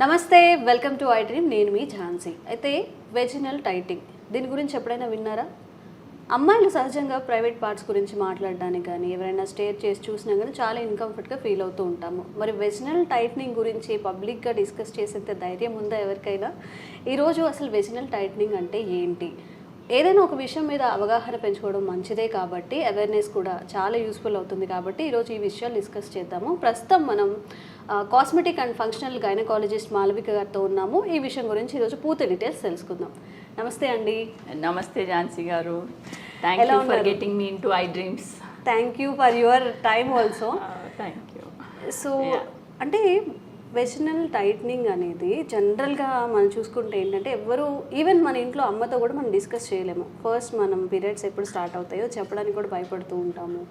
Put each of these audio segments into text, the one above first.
నమస్తే, welcome to I dream. నేను మీ ఝాన్సీ. అయితే వెజినల్ టైటింగ్ దీని గురించి ఎప్పుడైనా విన్నారా? అమ్మాయిలు సహజంగా ప్రైవేట్ పార్ట్స్ గురించి మాట్లాడడానికి కానీ ఎవరైనా స్టేర్ చేసి చూసినా కానీ చాలా ఇన్కంఫర్ట్గా ఫీల్ అవుతూ ఉంటాము. మరి వెజినల్ టైట్నింగ్ గురించి పబ్లిక్గా డిస్కస్ చేసేంత ధైర్యం ఉందా ఎవరికైనా? ఈరోజు అసలు వెజినల్ టైట్నింగ్ అంటే ఏంటి, ఏదైనా ఒక విషయం మీద అవగాహన పెంచుకోవడం మంచిదే కాబట్టి అవేర్నెస్ కూడా చాలా యూస్ఫుల్ అవుతుంది కాబట్టి ఈరోజు ఈ విషయాలు డిస్కస్ చేద్దాము. ప్రస్తుతం మనం cosmetic and functional gynaecologist Malavika గారితో ఉన్నాము. ఈ విషయం గురించి ఈరోజు పూర్తి డీటెయిల్స్ తెలుసుకుందాం. నమస్తే అండి. నమస్తే ఝాన్సీ గారు. Thank you for getting me into I dreams. Thank you for your time also. Thank you. So అంటే వెజినల్ టైట్నింగ్ అనేది జనరల్గా మనం చూసుకుంటే ఏంటంటే ఎవరు ఈవెన్ మన ఇంట్లో అమ్మతో కూడా మనం డిస్కస్ చేయలేము. ఫస్ట్ మనం పీరియడ్స్ ఎప్పుడు స్టార్ట్ అవుతాయో చెప్పడానికి కూడా భయపడుతూ ఉంటాము.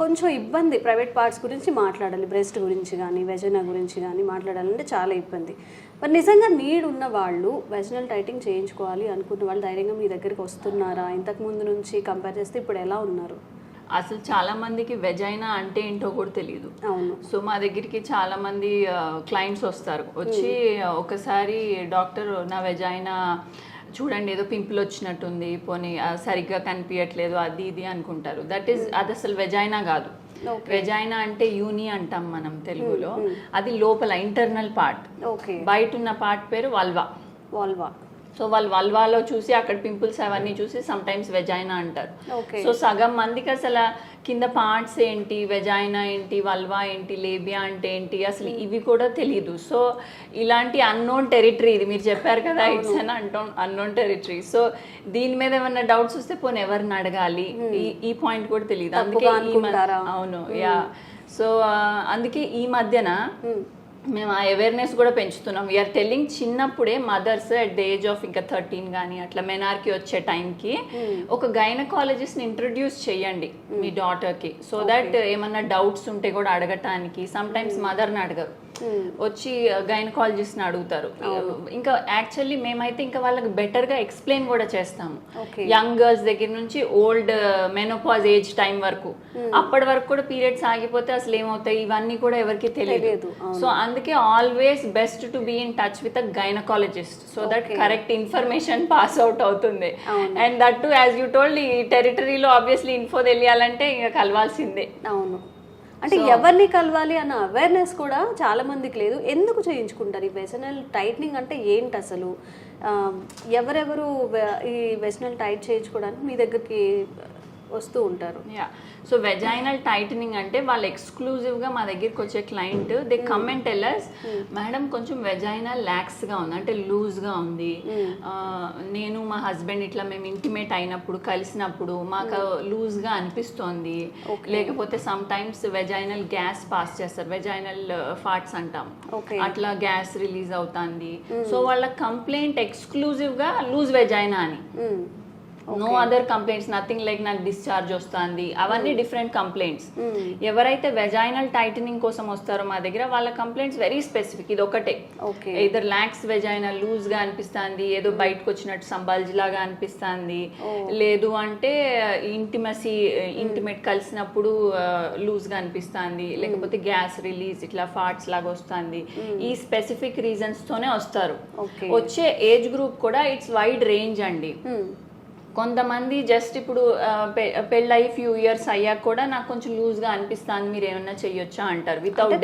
కొంచెం ఇబ్బంది ప్రైవేట్ పార్ట్స్ గురించి మాట్లాడాలి, బ్రెస్ట్ గురించి కానీ వెజైనా గురించి కానీ మాట్లాడాలంటే చాలా ఇబ్బంది. మరి నిజంగా నీడ్ ఉన్న వాళ్ళు వెజినల్ టైటింగ్ చేయించుకోవాలి అనుకున్న వాళ్ళు ధైర్యంగా మీ దగ్గరికి వస్తున్నారా? ఇంతకుముందు నుంచి కంపేర్ చేస్తే ఇప్పుడు ఎలా ఉన్నారు? అసలు చాలా మందికి వెజైనా అంటే ఏంటో కూడా తెలియదు. అవును. సో మా దగ్గరికి చాలా మంది క్లయింట్స్ వస్తారు. వచ్చి ఒకసారి డాక్టర్ నా వెజైనా చూడండి ఏదో పింపుల్ వచ్చినట్టుంది, పోనీ సరిగ్గా కనిపించట్లేదు, అది ఇది అనుకుంటారు. అది అసలు వెజైనా కాదు. వెజైనా అంటే యూని అంటాం మనం తెలుగులో. అది లోపల ఇంటర్నల్ పార్ట్. బయట ఉన్న పార్ట్ పేరు వల్వా. సో వాళ్ళు వల్వాలో చూసి అక్కడ పింపుల్స్ అవన్నీ చూసి సమ్ టైమ్స్ వెజైనా అంటారు. సో సగం మందికి అసలు కింద పార్ట్స్ ఏంటి, వెజైనా ఏంటి, వల్వా ఏంటి, లేబియా అంటే ఏంటి, అసలు ఇవి కూడా తెలియదు. సో ఇలాంటి అన్నోన్ టెరిటరీ, ఇది మీరు చెప్పారు కదా, it's an unknown territory. So దీని మీద ఏమన్నా డౌట్స్ వస్తే పోనీ ఎవరిని అడగాలి, ఈ పాయింట్ కూడా తెలియదు. అందుకే అవును యా. సో అందుకే ఈ మధ్యన మేము ఆ అవేర్నెస్ కూడా పెంచుతున్నాం. వీఆర్ టెల్లింగ్ చిన్నప్పుడే mothers at the age of ఇంకా 13 కానీ అట్లా మెనార్కి వచ్చే టైంకి ఒక గైనకాలజిస్ట్ని ఇంట్రడ్యూస్ చేయండి మీ డాటర్కి. సో దట్ ఏమన్నా డౌట్స్ ఉంటే కూడా అడగటానికి. సమ్ టైమ్స్ మదర్ని అడగరు, వచ్చి గైనకాలజిస్ట్ని అడుగుతారు. ఇంకా యాక్చువల్లీ మేమైతే ఇంకా వాళ్ళకి బెటర్గా ఎక్స్ప్లెయిన్ కూడా చేస్తాము. యంగ్ గర్ల్స్ దగ్గర నుంచి ఓల్డ్ మెనోపాజ్ ఏజ్ టైం వరకు. అప్పటి వరకు కూడా పీరియడ్స్ ఆగిపోతే అసలు ఏమవుతాయి ఇవన్నీ కూడా ఎవరికి తెలియదు. సో అందుకే always best to be in touch with a gynaecologist so that correct information pass out అవుతుంది. And that to as you told, ఈ టెరిటరీలో ఆబ్వియస్లీ ఇన్ఫో తెలియాలంటే ఇంకా కలవాల్సిందే. అవును. అంటే ఎవరిని కలవాలి అన్న అవేర్నెస్ కూడా చాలా మందికి లేదు. ఎందుకు చేయించుకుంటారు ఈ వెజినల్ టైట్నింగ్ అంటే ఏంటి అసలు? ఎవరెవరు ఈ వెజినల్ టైట్ చేయించుకోవడానికి మీ దగ్గరికి వస్తూ ఉంటారు? యా. సో వెజైనల్ టైటనింగ్ అంటే వాళ్ళు ఎక్స్క్లూజివ్గా మా దగ్గరికి వచ్చే client they come and tell us, madam కొంచెం వెజైనా ల్యాక్స్గా ఉంది, అంటే లూజ్గా ఉంది, నేను మా హస్బెండ్ ఇట్లా మేము ఇంటిమేట్ అయినప్పుడు కలిసినప్పుడు మాకు లూజ్గా అనిపిస్తోంది, లేకపోతే sometimes vaginal gas pass చేస్తారు, వెజైనల్ ఫాట్స్ అంటాం, అట్లా గ్యాస్ రిలీజ్ అవుతుంది. సో వాళ్ళ కంప్లైంట్ ఎక్స్క్లూజివ్గా లూజ్ వెజైనా అని. No other complaints, nothing like నాకు డిశ్చార్జ్ వస్తుంది, అవన్నీ డిఫరెంట్ కంప్లైంట్స్. ఎవరైతే వెజైనల్ టైటనింగ్ కోసం వస్తారో మా దగ్గర వాళ్ళ కంప్లైంట్స్ వెరీ స్పెసిఫిక్. ఇది ఒకటే, ఇదర్ ల్యాక్స్ వెజైనా లూజ్ గా అనిపిస్తుంది, ఏదో బయటకు వచ్చినట్టు సంబల్జ్ లాగా అనిపిస్తుంది, లేదు అంటే ఇంటిమేట్ కలిసినప్పుడు లూజ్ గా అనిపిస్తుంది, లేకపోతే గ్యాస్ రిలీజ్ ఇట్లా ఫాట్స్ లాగా వస్తుంది. ఈ స్పెసిఫిక్ రీజన్స్ తోనే వస్తారు. వచ్చే ఏజ్ గ్రూప్ కూడా ఇట్స్ వైడ్ రేంజ్ అండి. కొంతమంది జస్ట్ ఇప్పుడు పెళ్ళయి ఫ్యూ ఇయర్స్ అయ్యాక కూడా నాకు కొంచెం లూజ్గా అనిపిస్తుంది, మీరు ఏమన్నా చెయ్యొచ్చా అంటారు, వితౌట్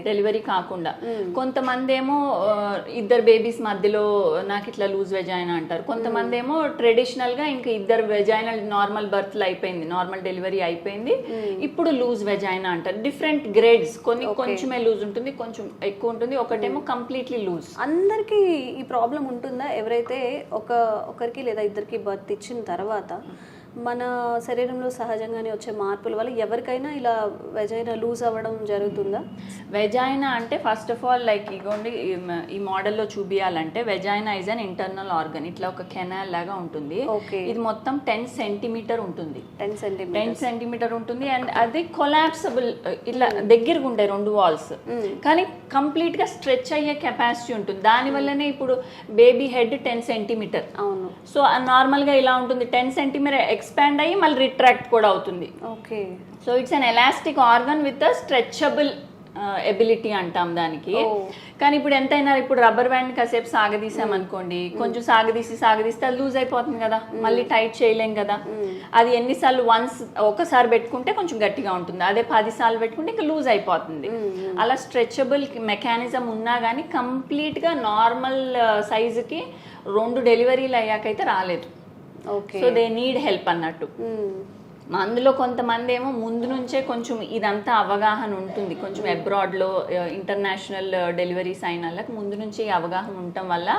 డెలివరీ కాకుండా. కొంతమంది ఏమో ఇద్దరు బేబీస్ మధ్యలో నాకు ఇట్లా లూజ్ వెజైనా అంటారు. కొంతమంది ఏమో ట్రెడిషనల్గా ఇంకా ఇద్దరు వెజైనల్ నార్మల్ బర్త్లు అయిపోయింది, నార్మల్ డెలివరీ అయిపోయింది, ఇప్పుడు లూజ్ వెజైనా అంటారు. డిఫరెంట్ గ్రేడ్స్, కొంచెమే లూజ్ ఉంటుంది, కొంచెం ఎక్కువ ఉంటుంది, ఒకటేమో కంప్లీట్లీ లూజ్. అందరికీ ఈ ప్రాబ్లం ఉంటుందా? ఎవరైతే ఒకరికి లేదా ఇద్దరికి బర్త్ ఇచ్చిన తర్వాత మన శరీరంలో సహజంగానే వచ్చే మార్పుల వల్ల ఎవరికైనా ఇలా వెజైనా లూజ్ అవ్వడం జరుగుతుందా? వెజైనా అంటే ఫస్ట్ ఆఫ్ ఆల్ లైక్ ఇగోండి ఈ మోడల్లో చూపియాలంటే vagina is an internal organ. ఇట్లా ఒక కెనాల్ లాగా ఉంటుంది. ఇది మొత్తం 10 సెంటీమీటర్ ఉంటుంది. 10 సెంటీమీటర్ ఉంటుంది. అండ్ అది కొలాప్సబుల్, ఇట్లా దగ్గరగా ఉంటాయి రెండు వాల్స్, కానీ కంప్లీట్ గా స్ట్రెచ్ అయ్యే కెపాసిటీ ఉంటుంది. దాని వల్లనే ఇప్పుడు బేబీ హెడ్ 10 సెంటీమీటర్. అవును. సో నార్మల్ గా ఇలా ఉంటుంది, 10 సెంటీమీటర్ ఎక్స్పాండ్ అయ్యి మళ్ళీ రిట్రాక్ట్ కూడా అవుతుంది. Okay. So it's an elastic organ with a stretchable ability అంటాం దానికి. కానీ ఇప్పుడు ఎంతైనా ఇప్పుడు రబ్బర్ బ్యాండ్ కాసేపు సాగదీసాం అనుకోండి, కొంచెం సాగదీస్తే అది లూజ్ అయిపోతుంది కదా, మళ్ళీ టైట్ చేయలేం కదా. అది ఎన్నిసార్లు ఒకసారి పెట్టుకుంటే కొంచెం గట్టిగా ఉంటుంది, అదే 10 సార్లు పెట్టుకుంటే ఇంకా లూజ్ అయిపోతుంది. అలా స్ట్రెచబుల్ మెకానిజం ఉన్నా కానీ కంప్లీట్గా నార్మల్ సైజుకి 2 డెలివరీలు అయ్యాకైతే రాలేదు. సో దే నీడ్ హెల్ప్ అన్నట్టు. అందులో కొంతమంది ఏమో ముందు నుంచే కొంచెం ఇదంతా అవగాహన ఉంటుంది, కొంచెం అబ్రాడ్లో ఇంటర్నేషనల్ డెలివరీస్ అయిన వాళ్ళకి ముందు నుంచి అవగాహన ఉండటం వల్ల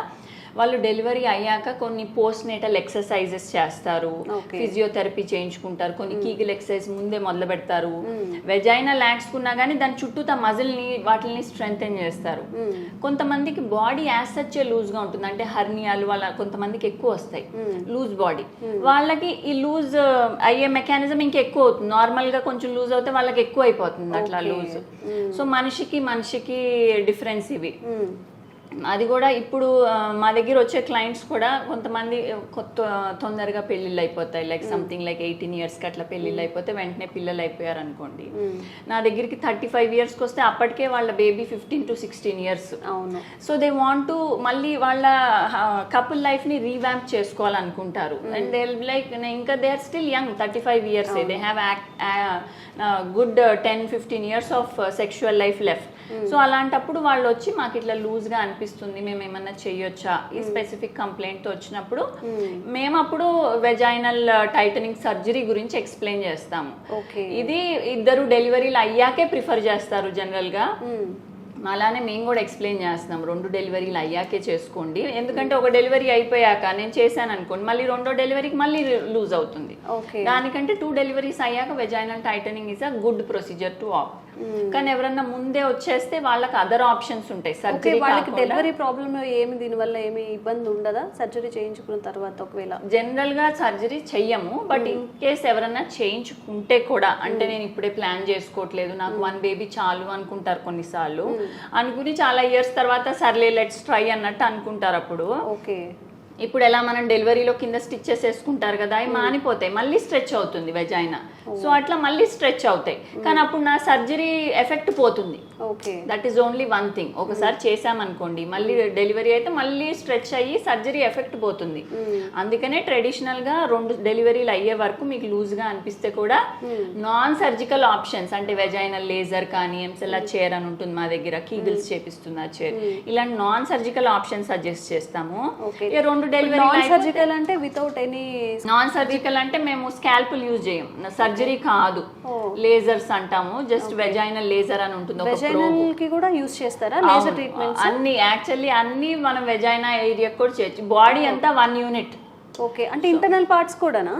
వాళ్ళు డెలివరీ అయ్యాక కొన్ని పోస్ట్ నేటల్ ఎక్సర్సైజెస్ చేస్తారు, ఫిజియోథెరపీ చేయించుకుంటారు, కొన్ని కీగిల్ ఎక్సర్సైజ్ ముందే మొదలు పెడతారు. వెజైనా లాక్స్కున్నా కానీ దాని చుట్టూ మజిల్ని వాటిని స్ట్రెంగ్తెన్ చేస్తారు. కొంతమందికి బాడీ యాజ్ సచ్ లూజ్గా ఉంటుంది, అంటే హర్నియాలు వాళ్ళ కొంతమందికి ఎక్కువ వస్తాయి, లూజ్ బాడీ. వాళ్ళకి ఈ లూజ్ అయ్యే మెకానిజం ఇంకా ఎక్కువ అవుతుంది. నార్మల్గా కొంచెం లూజ్ అవుతే వాళ్ళకి ఎక్కువ అయిపోతుంది అట్లా లూజ్. సో మనిషికి డిఫరెన్స్ ఇవి. అది కూడా ఇప్పుడు మా దగ్గర వచ్చే క్లయింట్స్ కూడా కొంతమంది తొందరగా పెళ్ళిళ్ళు అయిపోతాయి, లైక్ సంథింగ్ లైక్ 18 yearsకి అట్లా పెళ్ళిళ్ళు అయిపోతే వెంటనే పిల్లలు అయిపోయారు అనుకోండి. నా దగ్గరికి 35 yearsకి వస్తే అప్పటికే వాళ్ళ బేబీ 15 to 16 years. అవును. సో దే వాంట్ టు మళ్ళీ వాళ్ళ కపుల్ లైఫ్ని రీవ్యాంప్ చేసుకోవాలనుకుంటారు. అండ్ దే లైక్ ఇంకా they are still young, 35 years, they have good 10-15 years of sexual life left. So అలాంటప్పుడు వాళ్ళు వచ్చి మాకు ఇట్లా లూజ్గా అనిపిస్తుంది, మేము ఏమన్నా చెయ్యొచ్చా ఈ స్పెసిఫిక్ కంప్లైంట్తో వచ్చినప్పుడు మేము అప్పుడు వెజైనల్ టైటనింగ్ సర్జరీ గురించి ఎక్స్ప్లెయిన్ చేస్తాము. ఇది ఇద్దరు డెలివరీలు అయ్యాకే ప్రిఫర్ చేస్తారు జనరల్గా. అలానే మేము కూడా ఎక్స్ప్లెయిన్ చేస్తున్నాం, 2 డెలివరీలు అయ్యాకే చేసుకోండి. ఎందుకంటే ఒక డెలివరీ అయిపోయాక నేను చేశాను అనుకోండి, మళ్ళీ 2వ డెలివరీకి మళ్ళీ లూజ్ అవుతుంది. దానికంటే 2 డెలివరీస్ అయ్యాక vaginal titling is a good procedure to opt. కానీ ఎవరన్నా ముందే వచ్చేస్తే వాళ్ళకి అదర్ ఆప్షన్స్ ఉంటాయి. సర్జరీ వాళ్ళకి డెలివరీ ప్రాబ్లమ్ ఏమి, దీనివల్ల ఏమి ఇబ్బంది ఉండదా సర్జరీ చేయించుకున్న తర్వాత? ఒకవేళ జనరల్ గా సర్జరీ చెయ్యము, బట్ ఇన్ కేస్ ఎవరన్నా చేయించుకుంటే కూడా, అంటే నేను ఇప్పుడే ప్లాన్ చేసుకోవట్లేదు, నాకు 1 baby చాలు అనుకుంటారు కొన్నిసార్లు. అనుకుని చాలా ఇయర్స్ తర్వాత సర్లే లెట్స్ ట్రై అన్నట్టు అనుకుంటారు. అప్పుడు ఇప్పుడు ఎలా మనం డెలివరీలో కింద స్టిచ్చెస్ వేసుకుంటారు కదా, అవి మానిపోతాయి, మళ్ళీ స్ట్రెచ్ అవుతుంది వెజైనా. సో అట్లా మళ్ళీ స్ట్రెచ్ అవుతాయి, కానీ అప్పుడు నా సర్జరీ ఎఫెక్ట్ పోతుంది. That is only 1 thing. ఒకసారి చేసామనుకోండి, మళ్ళీ డెలివరీ అయితే మళ్ళీ స్ట్రెచ్ అయ్యి సర్జరీ ఎఫెక్ట్ పోతుంది. అందుకనే ట్రెడిషనల్ గా 2 డెలివరీలు అయ్యే వరకు మీకు లూజ్ గా అనిపిస్తే కూడా నాన్ సర్జికల్ ఆప్షన్స్, అంటే వెజైనల్ లేజర్ కానీ, ఎంసెల్లా చైర్ అని ఉంటుంది మా దగ్గర, కీగిల్స్ చేపిస్తుంది ఆ చైర్, ఇలాంటి నాన్ సర్జికల్ ఆప్షన్స్ సజెస్ట్ చేస్తాము. 2 డెలివరీ సర్జికల్ అంటే వితౌట్ ఎనీ, నాన్ సర్జికల్ అంటే మేము స్కాల్పుల్ యూజ్ చేయం, సర్జరీ కాదు, లేజర్స్ అంటాము. జస్ట్ వెజైనల్ లేజర్ అని ఉంటుంది, ఒక కి కూడా యూస్ చేస్తారా లేజర్ ట్రీట్మెంట్స్? అన్ని యాక్చువల్లీ అన్ని మనం వెజైనా ఏరియా కూడా చేయొచ్చు. బాడీ అంతా 1 unit. అంటే ఇంటర్నల్ పార్ట్స్ కూడానా?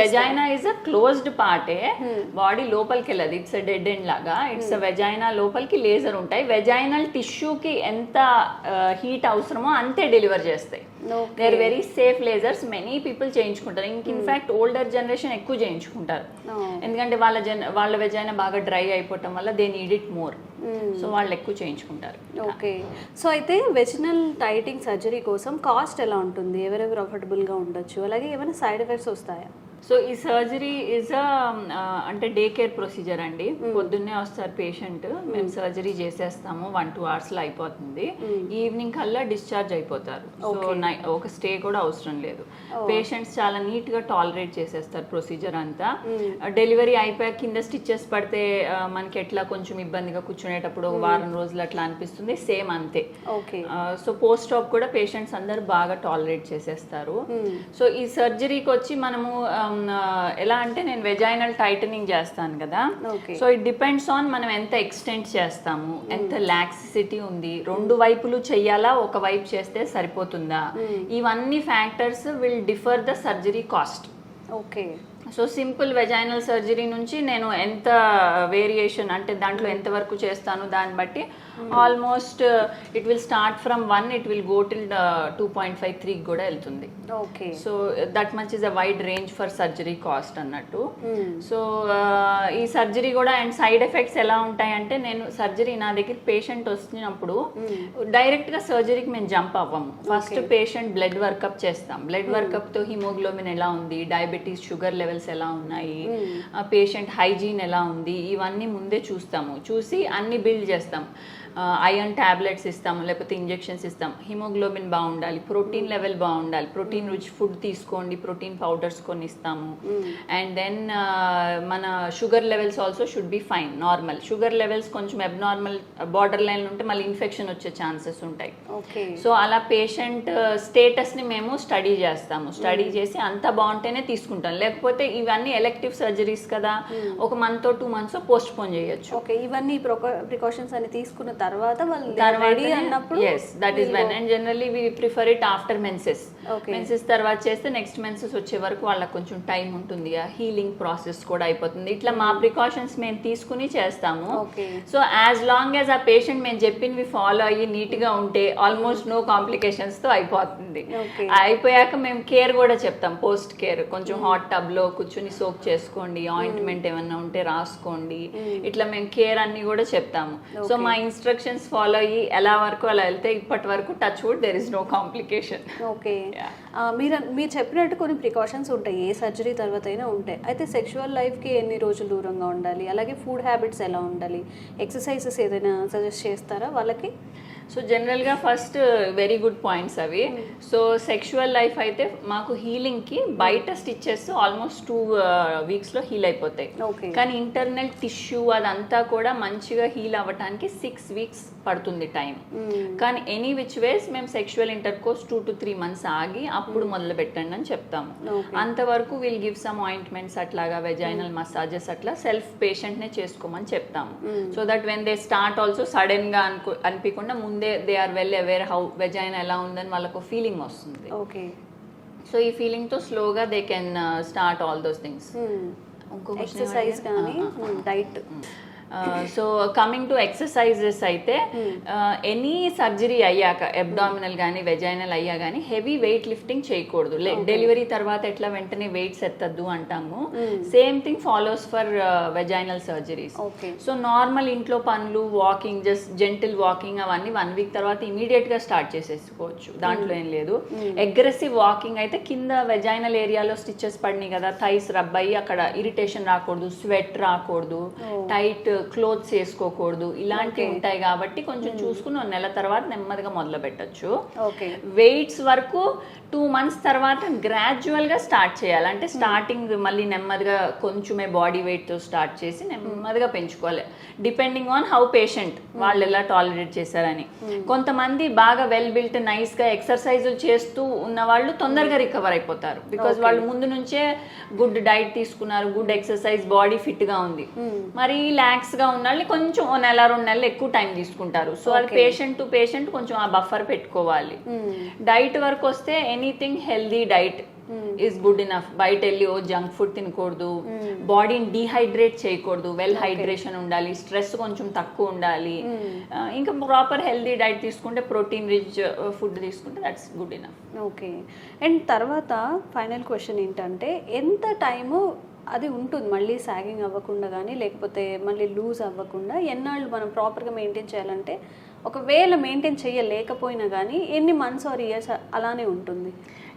వెజైనా ఇస్ అ క్లోజ్డ్ పార్టే, బాడీ లోపలికి వెళ్ళదు, ఇట్స్ అ డెడ్ ఎండ్ లాగా. ఇట్స్ వెజైనా లోపలికి లేజర్ ఉంటాయి. వెజైనల్ టిష్యూకి ఎంత హీట్ అవసరమో అంతే డెలివర్ చేస్తాయి. They are very safe lasers, many people చేయించుకుంటారు. ఇన్ఫాక్ట్ ఓల్డర్ జనరేషన్ ఎక్కువ చేయించుకుంటారు, ఎందుకంటే వాళ్ళ వెజైనా బాగా డ్రై అయిపోవటం వల్ల they need it more. So వాళ్ళు ఎక్కువ చేయించుకుంటారు. సో అయితే వెజినల్ టైటింగ్ సర్జరీ కోసం కాస్ట్ ఎలా ఉంటుంది? ఎవరెవరు అఫోర్డబుల్గా ఉండొచ్చు? అలాగే ఏమైనా సైడ్ ఎఫెక్ట్స్ వస్తాయా? సో ఈ సర్జరీ ఈజ్ అంటే డే కేర్ ప్రొసీజర్ అండి. పొద్దున్నే వస్తారు పేషెంట్, మేము సర్జరీ చేసేస్తాము, 1-2 hours అయిపోతుంది. ఈవినింగ్ కల్లా డిశ్చార్జ్ అయిపోతారు. సో ఒక స్టే కూడా అవసరం లేదు. పేషెంట్స్ చాలా నీట్గా టాలరేట్ చేసేస్తారు ప్రొసీజర్ అంతా. డెలివరీ అయిపోయాక కింద స్టిచ్చెస్ పడితే మనకి ఎట్లా కొంచెం ఇబ్బందిగా కూర్చునేటప్పుడు 1 వారం రోజులు అట్లా అనిపిస్తుంది, సేమ్ అంతే. సో పోస్ట్ ఆప్ కూడా పేషెంట్స్ అందరు బాగా టాలరేట్ చేసేస్తారు. సో ఈ సర్జరీకి వచ్చి మనము ఎలా అంటే, నేను వెజైనల్ టైటనింగ్ చేస్తాను కదా, సో ఇట్ డిపెండ్స్ ఆన్ మనం ఎంత ఎక్స్టెండ్ చేస్తాము, ఎంత లాక్సిసిటీ ఉంది, 2 వైపులు చెయ్యాలా, ఒక వైపు చేస్తే సరిపోతుందా, ఇవన్నీ factors will differ the surgery cost. So simple vaginal surgery నుంచి నేను ఎంత వేరియేషన్, అంటే దాంట్లో ఎంత వరకు చేస్తాను దాన్ని బట్టి almost it will start from 1, it will go till 2.5-3 కూడా వెళ్తుంది. So that much is a wide range for surgery cost అన్నట్టు. సో ఈ సర్జరీ కూడా అండ్ సైడ్ ఎఫెక్ట్స్ ఎలా ఉంటాయంటే, నేను సర్జరీ నా దగ్గర పేషెంట్ వచ్చినప్పుడు డైరెక్ట్గా సర్జరీకి మేము జంప్ అవ్వము. ఫస్ట్ పేషెంట్ బ్లడ్ వర్కప్ చేస్తాం. బ్లడ్ వర్కప్తో హిమోగ్లోబిన్ ఎలా ఉంది, డయాబెటీస్, షుగర్ లెవెల్స్ లెవెల్స్ ఎలా ఉన్నాయి, పేషెంట్ హైజీన్ ఎలా ఉంది, ఇవన్నీ ముందే చూసి అన్ని బిల్డ్ చేస్తాం. ఐరన్ టాబ్లెట్స్ ఇస్తాము, లేకపోతే ఇంజెక్షన్స్ ఇస్తాం. హిమోగ్లోబిన్ బాగుండాలి, ప్రోటీన్ లెవెల్ బాగుండాలి, ప్రోటీన్ రిచ్ ఫుడ్ తీసుకోండి, ప్రోటీన్ పౌడర్స్ కొన్ని ఇస్తాము. అండ్ దెన్ మన sugar levels also should be fine, normal. Sugar levels కొంచెం అబ్నార్మల్ బార్డర్ లైన్ ఉంటే మళ్ళీ ఇన్ఫెక్షన్ వచ్చే ఛాన్సెస్ ఉంటాయి. సో అలా పేషెంట్ స్టేటస్ని మేము స్టడీ చేస్తాము. స్టడీ చేసి అంతా బాగుంటేనే తీసుకుంటాం, లేకపోతే ఇవన్నీ ఎలెక్టివ్ సర్జరీస్ కదా, ఒక మంత్ 2 months పోస్ట్ పోన్ చేయొచ్చు. ఓకే, ఇవన్నీ ప్రికాషన్స్ అన్ని తీసుకున్న తర్వాత వాళ్ళు రెడీ అన్నప్పుడు yes that is when, and generally we prefer it after menses. Menses తర్వాత చేస్తే నెక్స్ట్ మెన్సెస్ వచ్చే వరకు వాళ్ళకి కొంచెం టైం ఉంటుంది, హీలింగ్ ప్రాసెస్ కూడా అయిపోతుంది. ఇట్లా మా ప్రికాషన్స్ మేము తీసుకుని చేస్తాము. సో యాజ్ లాంగ్ యాజ్ ఆ పేషెంట్ మేము చెప్పినవి ఫాలో అయ్యి నీట్ గా ఉంటే ఆల్మోస్ట్ నో కాంప్లికేషన్స్ తో అయిపోతుంది. అయిపోయాక మేము కేర్ కూడా చెప్తాం, పోస్ట్ కేర్. కొంచెం హాట్ టబ్ లో కూర్చుని సోక్ చేసుకోండి, ఆయింట్మెంట్ ఏమన్నా ఉంటే రాసుకోండి, ఇట్లా మేము కేర్ అన్ని కూడా చెప్తాము. సో మా ఇన్స్ట్రక్షన్స్ ఫాలో అయ్యి ఎలా వరకు అలా వెళ్తే ఇప్పటి వరకు touch wood there is no complication. Okay, మీరు చెప్పినట్టు కొన్ని ప్రికాషన్స్ ఉంటాయి, ఏ సర్జరీ తర్వాత అయినా ఉంటాయి. అయితే సెక్షువల్ లైఫ్కి ఎన్ని రోజులు దూరంగా ఉండాలి, అలాగే ఫుడ్ హ్యాబిట్స్ ఎలా ఉండాలి, ఎక్సర్సైజెస్ ఏదైనా సజెస్ట్ చేస్తారా వాళ్ళకి? సో జనరల్గా ఫస్ట్ వెరీ గుడ్ పాయింట్స్ అవి. సో సెక్షువల్ లైఫ్ అయితే మాకు హీలింగ్కి బయట స్టిచెస్ ఆల్మోస్ట్ 2 weeks హీల్ అయిపోతాయి. కానీ ఇంటర్నల్ టిష్యూ అదంతా కూడా మంచిగా హీల్ అవ్వటానికి 6 weeks పడుతుంది టైం. కానీ ఎనీ విచ్ వేస్ మేము సెక్షువల్ ఇంటర్కోర్స్ 2 to 3 months ఆగి అప్పుడు మొదలు పెట్టండి అని చెప్తాము. అంతవరకు విల్ గివ్ సమ్ ఆయింట్మెంట్స్, అట్లాగా వెజైనల్ మసాజెస్, అట్లా సెల్ఫ్ పేషెంట్నే చేసుకోమని చెప్తాము. So that when they start also సడన్గా అనిపించకుండా ముందే they are well aware how vagina ఎలా ఉందని వాళ్ళకు ఫీలింగ్ వస్తుంది. ఓకే, సో ఈ ఫీలింగ్తో స్లోగా they can start all those things. Exercise కానీ diet. So coming to exercises అయితే ఎనీ సర్జరీ అయ్యాక అబ్డామినల్ కానీ వెజైనల్ అయ్యా కానీ హెవీ వెయిట్ లిఫ్టింగ్ చేయకూడదు. డెలివరీ తర్వాత ఎట్లా వెంటనే వెయిట్స్ ఎత్తద్దు అంటాము, same thing follows for vaginal surgeries. So normal ఇంట్లో పనులు, వాకింగ్, జస్ట్ జెంటిల్ వాకింగ్, అవన్నీ 1 week తర్వాత ఇమీడియట్ గా స్టార్ట్ చేసేసుకోవచ్చు, దాంట్లో ఏం లేదు. అగ్రెసివ్ వాకింగ్ అయితే కింద వెజైనల్ ఏరియాలో స్టిచెస్ పడినాయి కదా, థైస్ రబ్ అయ్యి అక్కడ ఇరిటేషన్ రాకూడదు, స్వెట్ రాకూడదు, టైట్ క్లోత్స్ వేసుకోకూడదు, ఇలాంటివి ఉంటాయి. కాబట్టి కొంచెం చూసుకుని 1 నెల తర్వాత నెమ్మదిగా మొదలు పెట్టచ్చు. వెయిట్స్ వరకు 2 months తర్వాత గ్రాడ్యువల్ గా స్టార్ట్ చేయాలి. అంటే స్టార్టింగ్ మళ్ళీ నెమ్మదిగా కొంచెమే బాడీ వెయిట్ తో స్టార్ట్ చేసి నెమ్మదిగా పెంచుకోవాలి, డిపెండింగ్ ఆన్ హౌ పేషెంట్ వాళ్ళు ఎలా టాలరేట్ చేశారని. కొంతమంది బాగా వెల్ బిల్ట్ నైస్ గా ఎక్సర్సైజ్ చేస్తూ ఉన్న వాళ్ళు తొందరగా రికవర్ అయిపోతారు, బికాజ్ వాళ్ళు ముందు నుంచే గుడ్ డైట్ తీసుకున్నారు, గుడ్ ఎక్సర్సైజ్, బాడీ ఫిట్ గా ఉంది. మరి ల్యాక్స్ గా ఉన్న వాళ్ళు కొంచెం 1 నెల 2 నెలలు ఎక్కువ టైం తీసుకుంటారు. సో అది పేషెంట్ టు పేషెంట్ కొంచెం ఆ బఫర్ పెట్టుకోవాలి. డైట్ వరకు వస్తే anything healthy diet is good enough. బయట వెళ్ళి జంక్ ఫుడ్ తినకూడదు, బాడీని డీహైడ్రేట్ చేయకూడదు, వెల్ హైడ్రేషన్ ఉండాలి, స్ట్రెస్ కొంచెం తక్కువ ఉండాలి. ఇంకా ప్రాపర్ హెల్దీ డైట్ తీసుకుంటే, ప్రోటీన్ రిచ్ ఫుడ్ తీసుకుంటే that's good enough. Okay, and తర్వాత ఫైనల్ క్వశ్చన్ ఏంటంటే, ఎంత టైము అది ఉంటుంది మళ్ళీ సాగింగ్ అవ్వకుండా కానీ, లేకపోతే మళ్ళీ లూజ్ అవ్వకుండా ఎన్నాళ్ళు మనం ప్రాపర్గా మెయింటైన్ చేయాలంటే, ఒకవేళ మెయింటైన్ చేయలేకపోయినా కానీ ఎన్ని మంత్స్ ఆర్ ఇయర్స్ అలానే ఉంటుంది?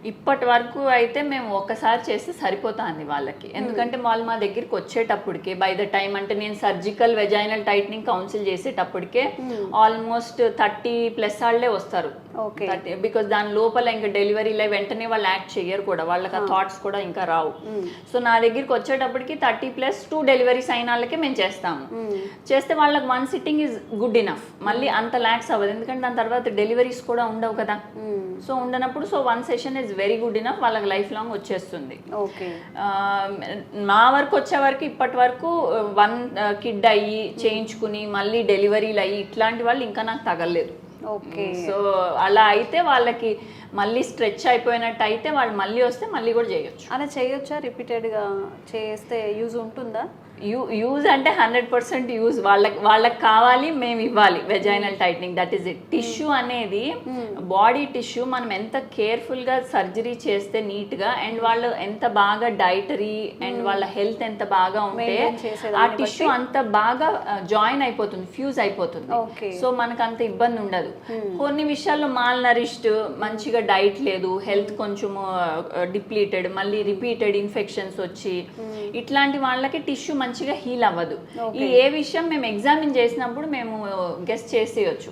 ఇప్పటి వరకు అయితే మేము ఒక్కసారి చేస్తే సరిపోతుంది వాళ్ళకి, ఎందుకంటే వాళ్ళు మా దగ్గరికి వచ్చేటప్పటికే బై ద టైం, అంటే నేను సర్జికల్ వెజైనల్ టైట్నింగ్ కౌన్సిల్ చేసేటప్పటికే ఆల్మోస్ట్ 30+ వాళ్ళే వస్తారు. బికాస్ దాని లోపల ఇంకా డెలివరీలో వెంటనే వాళ్ళు యాక్ట్ చేయరు కూడా, వాళ్ళకి ఆ థాట్స్ కూడా ఇంకా రావు. సో నా దగ్గరికి వచ్చేటప్పటికి 30+ 2 డెలివరీస్ అయిన వాళ్ళకే మేము చేస్తాము. చేస్తే వాళ్ళకి 1 sitting ఈజ్ గుడ్ ఇనఫ్. మళ్ళీ అంత ల్యాక్స్ అవ్వదు, ఎందుకంటే దాని తర్వాత డెలివరీస్ కూడా ఉండవు కదా. సో ఉండనప్పుడు 1 session is very good enough, వాళ్ళకి లైఫ్ లాంగ్ వచ్చేస్తుంది. మా వరకు వచ్చే వరకు ఇప్పటి వరకు 1 kid అయ్యి చేయించుకుని మళ్ళీ డెలివరీలు అయ్యి ఇట్లాంటి వాళ్ళు ఇంకా నాకు తగలేదు. సో అలా అయితే వాళ్ళకి మళ్ళీ స్ట్రెచ్ అయిపోయినట్టు అయితే వాళ్ళు మళ్ళీ వస్తే మళ్ళీ కూడా చేయొచ్చు. అలా చేయొచ్చా? రిపీటెడ్గా చేస్తే యూజ్ ఉంటుందా? యూజ్ అంటే 100% యూజ్, వాళ్ళకి కావాలి, మేము ఇవ్వాలి. Vaginal tightening, that is it. Tissue అనేది బాడీ టిష్యూ మనం ఎంత కేర్ఫుల్గా సర్జరీ చేస్తే నీట్గా, అండ్ వాళ్ళు ఎంత బాగా డైటరీ అండ్ వాళ్ళ హెల్త్ ఎంత బాగా ఉంటే Maintain చేసేదాన్ని ఆ టిష్యూ అంత బాగా జాయిన్ అయిపోతుంది, ఫ్యూజ్ అయిపోతుంది. Okay. సో మనకు అంత ఇబ్బంది ఉండదు. కొన్ని విషయాల్లో మాల్ నరిష్డ్, మంచిగా డైట్ లేదు, హెల్త్ కొంచెం డిప్లీటెడ్, మళ్ళీ రిపీటెడ్ ఇన్ఫెక్షన్స్ వచ్చి ఇట్లాంటి వాళ్ళకి టిష్యూ మంచిగా హీల్ అవ్వదు. ఈ ఏ విషయం మేము ఎగ్జామిన్ చేసినప్పుడు మేము గెస్ట్ చేసేయచ్చు.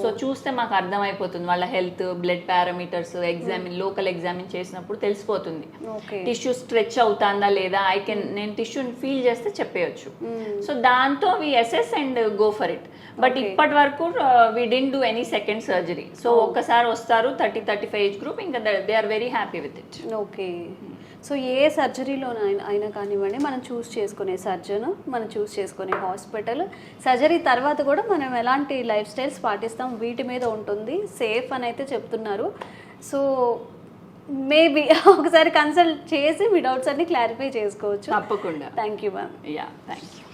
సో చూస్తే మాకు అర్థమైపోతుంది వాళ్ళ health, blood parameters local examine చేసినప్పుడు తెలిసిపోతుంది. ఓకే. టిష్యూ స్ట్రెచ్ అవుతుందా లేదా, నేను టిష్యూని ఫీల్ చేస్తే చెప్పేయచ్చు. సో దాంతో we assess and go for it. But ఇప్పటి వరకు we didn't do any second surgery. So ఒక్కసారి వస్తారు 30-35 ఏజ్ గ్రూప్, ఇంకా they are very happy with it. Okay. So ఏ సర్జరీలో అయినా కానివ్వండి, మనం చూస్ చేసుకునే సర్జన్, మనం చూస్ చేసుకునే హాస్పిటల్, సర్జరీ తర్వాత కూడా మనం ఎలాంటి లైఫ్ స్టైల్స్ పాటిస్తాం వీటి మీద ఉంటుంది. సేఫ్ అని అయితే చెప్తున్నారు. సో మేబీ ఒకసారి కన్సల్ట్ చేసి మీ డౌట్స్ అన్ని క్లారిఫై చేసుకోవచ్చు. తప్పకుండా. Thank you ma'am. Yeah, thank you.